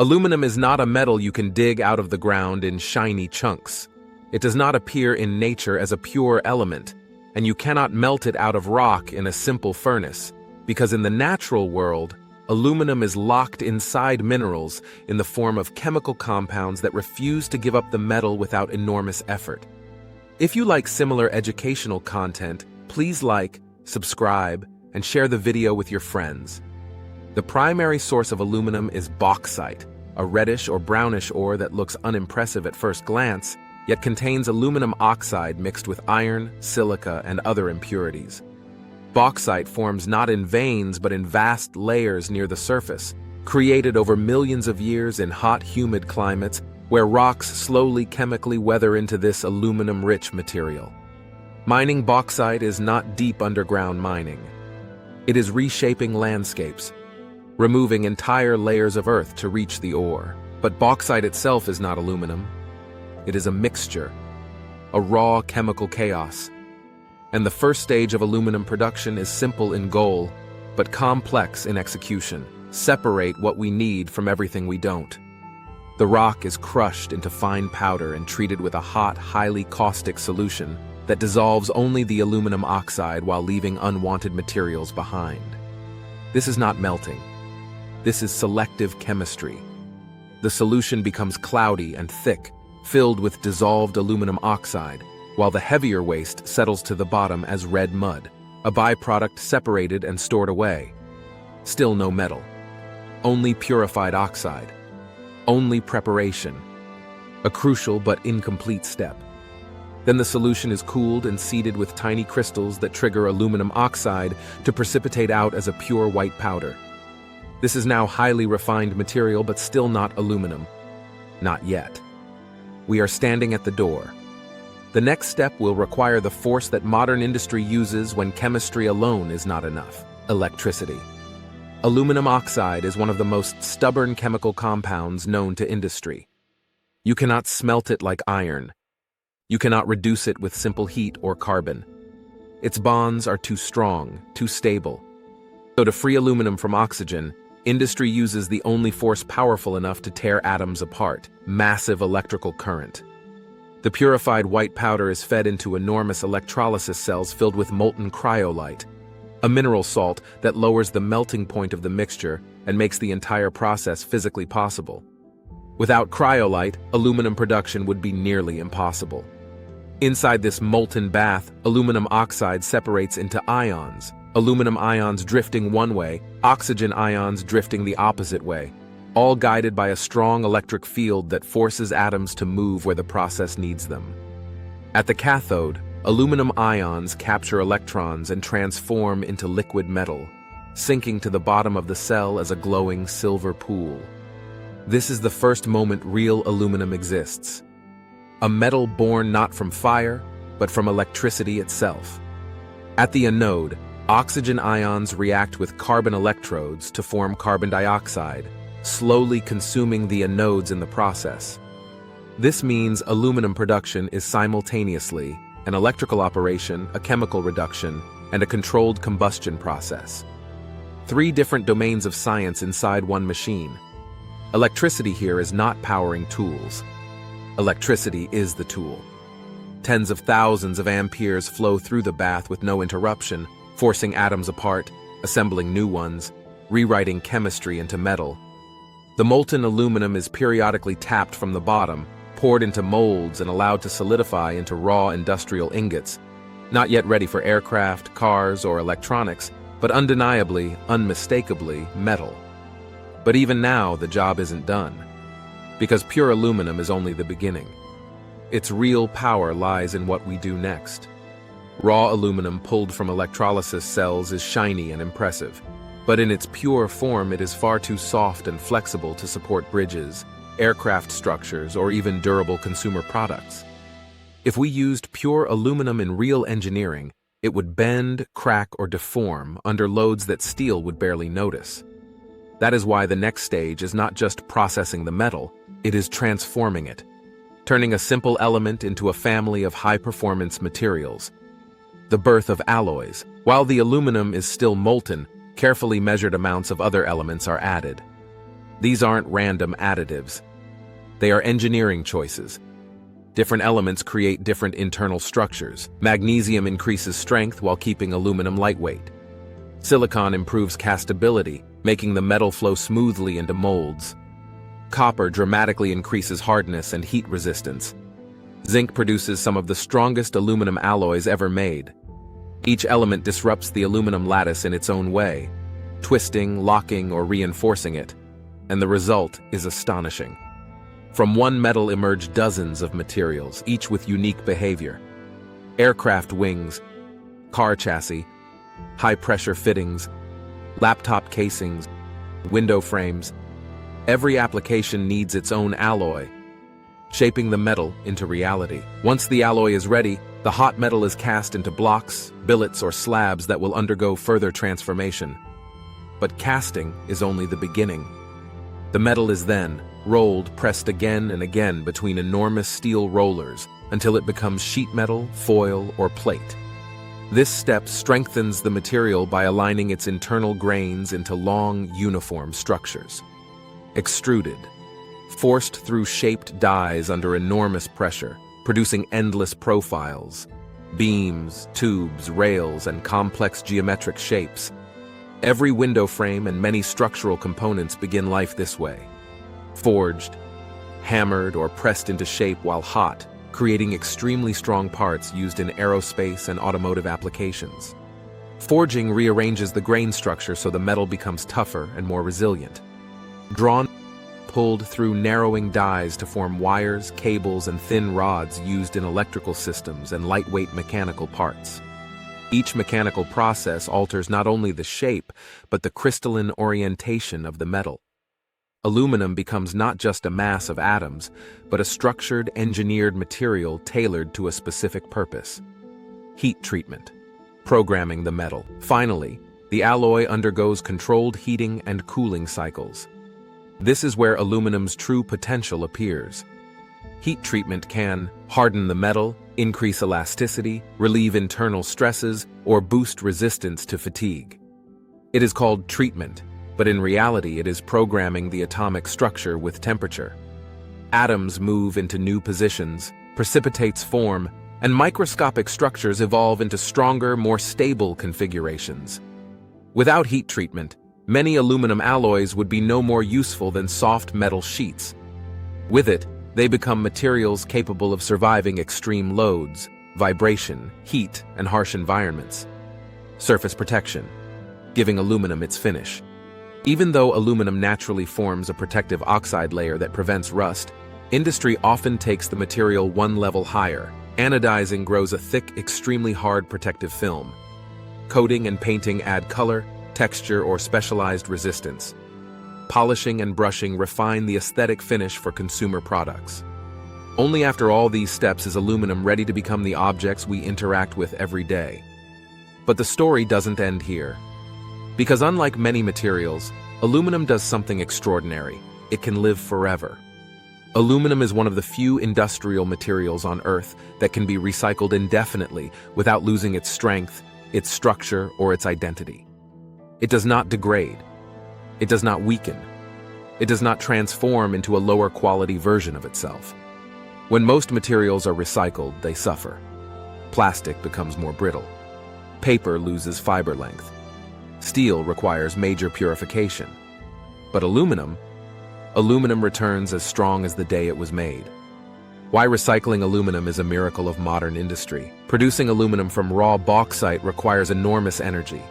Aluminum is not a metal you can dig out of the ground in shiny chunks. It does not appear in nature as a pure element, and you cannot melt it out of rock in a simple furnace, because in the natural world, aluminum is locked inside minerals in the form of chemical compounds that refuse to give up the metal without enormous effort. If you like similar educational content, please like, subscribe, and share the video with your friends. The primary source of aluminum is bauxite, a reddish or brownish ore that looks unimpressive at first glance, yet contains aluminum oxide mixed with iron, silica, and other impurities. Bauxite forms not in veins but in vast layers near the surface, created over millions of years in hot, humid climates where rocks slowly chemically weather into this aluminum-rich material. Mining bauxite is not deep underground mining. It is reshaping landscapes, removing entire layers of earth to reach the ore. But bauxite itself is not aluminum. It is a mixture, a raw chemical chaos. And the first stage of aluminum production is simple in goal, but complex in execution. Separate what we need from everything we don't. The rock is crushed into fine powder and treated with a hot, highly caustic solution that dissolves only the aluminum oxide while leaving unwanted materials behind. This is not melting. This is selective chemistry. The solution becomes cloudy and thick, filled with dissolved aluminum oxide, while the heavier waste settles to the bottom as red mud, a byproduct separated and stored away. Still no metal. Only purified oxide. Only preparation. A crucial but incomplete step. Then the solution is cooled and seeded with tiny crystals that trigger aluminum oxide to precipitate out as a pure white powder. This is now highly refined material, but still not aluminum. Not yet. We are standing at the door. The next step will require the force that modern industry uses when chemistry alone is not enough: electricity. Aluminum oxide is one of the most stubborn chemical compounds known to industry. You cannot smelt it like iron. You cannot reduce it with simple heat or carbon. Its bonds are too strong, too stable. So to free aluminum from oxygen, industry uses the only force powerful enough to tear atoms apart: massive electrical current. The purified white powder is fed into enormous electrolysis cells filled with molten cryolite, a mineral salt that lowers the melting point of the mixture and makes the entire process physically possible. Without cryolite, aluminum production would be nearly impossible. Inside this molten bath, aluminum oxide separates into ions, aluminum ions drifting one way, oxygen ions drifting the opposite way, all guided by a strong electric field that forces atoms to move where the process needs them. At the cathode, aluminum ions capture electrons and transform into liquid metal, sinking to the bottom of the cell as a glowing silver pool. This is the first moment real aluminum exists. A metal born not from fire, but from electricity itself. At the anode, oxygen ions react with carbon electrodes to form carbon dioxide, slowly consuming the anodes in the process. This means aluminum production is simultaneously an electrical operation, a chemical reduction, and a controlled combustion process. 3 different domains of science inside one machine. Electricity here is not powering tools. Electricity is the tool. Tens of thousands of amperes flow through the bath with no interruption, forcing atoms apart, assembling new ones, rewriting chemistry into metal. The molten aluminum is periodically tapped from the bottom, poured into molds and allowed to solidify into raw industrial ingots, not yet ready for aircraft, cars, or electronics, but undeniably, unmistakably metal. But even now, the job isn't done, because pure aluminum is only the beginning. Its real power lies in what we do next. Raw aluminum pulled from electrolysis cells is shiny and impressive, but in its pure form it is far too soft and flexible to support bridges, aircraft structures, or even durable consumer products. If we used pure aluminum in real engineering, it would bend, crack, or deform under loads that steel would barely notice. That is why the next stage is not just processing the metal, it is transforming it, turning a simple element into a family of high-performance materials. The birth of alloys. While the aluminum is still molten, carefully measured amounts of other elements are added. These aren't random additives. They are engineering choices. Different elements create different internal structures. Magnesium increases strength while keeping aluminum lightweight. Silicon improves castability, making the metal flow smoothly into molds. Copper dramatically increases hardness and heat resistance. Zinc produces some of the strongest aluminum alloys ever made. Each element disrupts the aluminum lattice in its own way, twisting, locking, or reinforcing it, and the result is astonishing. From one metal emerge dozens of materials, each with unique behavior. Aircraft wings, car chassis, high-pressure fittings, laptop casings, window frames. Every application needs its own alloy, shaping the metal into reality. Once the alloy is ready, the hot metal is cast into blocks, billets, or slabs that will undergo further transformation. But casting is only the beginning. The metal is then rolled, pressed again and again between enormous steel rollers until it becomes sheet metal, foil, or plate. This step strengthens the material by aligning its internal grains into long, uniform structures. Extruded, forced through shaped dies under enormous pressure, producing endless profiles, beams, tubes, rails, and complex geometric shapes. Every window frame and many structural components begin life this way. Forged, hammered, or pressed into shape while hot, creating extremely strong parts used in aerospace and automotive applications. Forging rearranges the grain structure so the metal becomes tougher and more resilient. Drawn, pulled through narrowing dies to form wires, cables, and thin rods used in electrical systems and lightweight mechanical parts. Each mechanical process alters not only the shape, but the crystalline orientation of the metal. Aluminum becomes not just a mass of atoms, but a structured, engineered material tailored to a specific purpose. Heat treatment, programming the metal. Finally, the alloy undergoes controlled heating and cooling cycles. This is where aluminum's true potential appears. Heat treatment can harden the metal, increase elasticity, relieve internal stresses, or boost resistance to fatigue. It is called treatment, but in reality it is programming the atomic structure with temperature. Atoms move into new positions, precipitates form, and microscopic structures evolve into stronger, more stable configurations. Without heat treatment, many aluminum alloys would be no more useful than soft metal sheets. With it, they become materials capable of surviving extreme loads, vibration, heat, and harsh environments. Surface protection, giving aluminum its finish. Even though aluminum naturally forms a protective oxide layer that prevents rust, industry often takes the material one level higher. Anodizing grows a thick, extremely hard protective film. Coating and painting add color, texture, or specialized resistance. Polishing and brushing refine the aesthetic finish for consumer products. Only after all these steps is aluminum ready to become the objects we interact with every day. But the story doesn't end here. Because unlike many materials, aluminum does something extraordinary. It can live forever. Aluminum is one of the few industrial materials on Earth that can be recycled indefinitely without losing its strength, its structure, or its identity. It does not degrade. It does not weaken. It does not transform into a lower quality version of itself. When most materials are recycled, they suffer. Plastic becomes more brittle. Paper loses fiber length. Steel requires major purification. But aluminum returns as strong as the day it was made. Why recycling aluminum is a miracle of modern industry. Producing aluminum from raw bauxite requires enormous energy.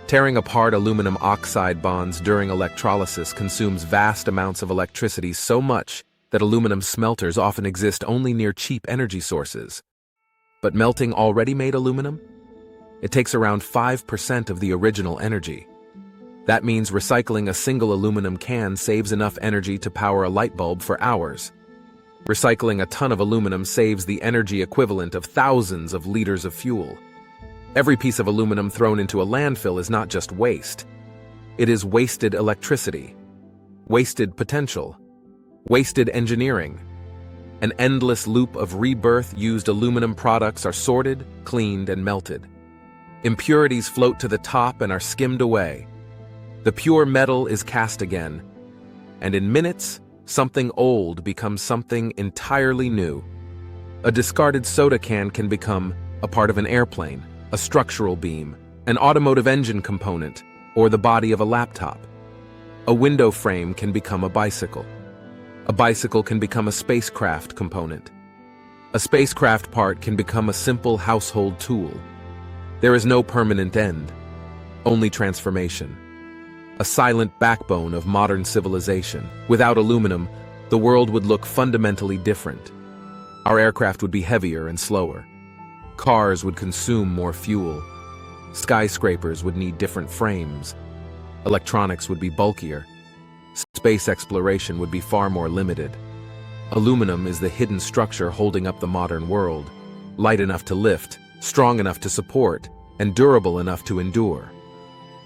Tearing apart aluminum oxide bonds during electrolysis consumes vast amounts of electricity, so much that aluminum smelters often exist only near cheap energy sources. But melting already made aluminum? It takes around 5% of the original energy. That means recycling a single aluminum can saves enough energy to power a light bulb for hours. Recycling a ton of aluminum saves the energy equivalent of thousands of liters of fuel. Every piece of aluminum thrown into a landfill is not just waste. It is wasted electricity, wasted potential, wasted engineering. An endless loop of rebirth. Used aluminum products are sorted, cleaned, and melted. Impurities float to the top and are skimmed away. The pure metal is cast again. and in minutes, something old becomes something entirely new. A discarded soda can become a part of an airplane, a structural beam, an automotive engine component, or the body of a laptop. A window frame can become a bicycle. A bicycle can become a spacecraft component. A spacecraft part can become a simple household tool. There is no permanent end, only transformation. A silent backbone of modern civilization. Without aluminum, the world would look fundamentally different. Our aircraft would be heavier and slower. Cars would consume more fuel. Skyscrapers would need different frames. Electronics would be bulkier. Space exploration would be far more limited. Aluminum is the hidden structure holding up the modern world, light enough to lift, strong enough to support, and durable enough to endure.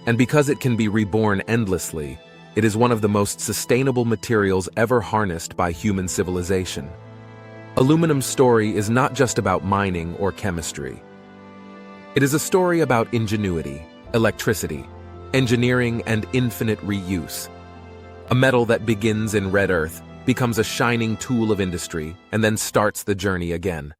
And because it can be reborn endlessly, it is one of the most sustainable materials ever harnessed by human civilization. Aluminum's story is not just about mining or chemistry. It is a story about ingenuity, electricity, engineering, and infinite reuse. A metal that begins in red earth, becomes a shining tool of industry, and then starts the journey again.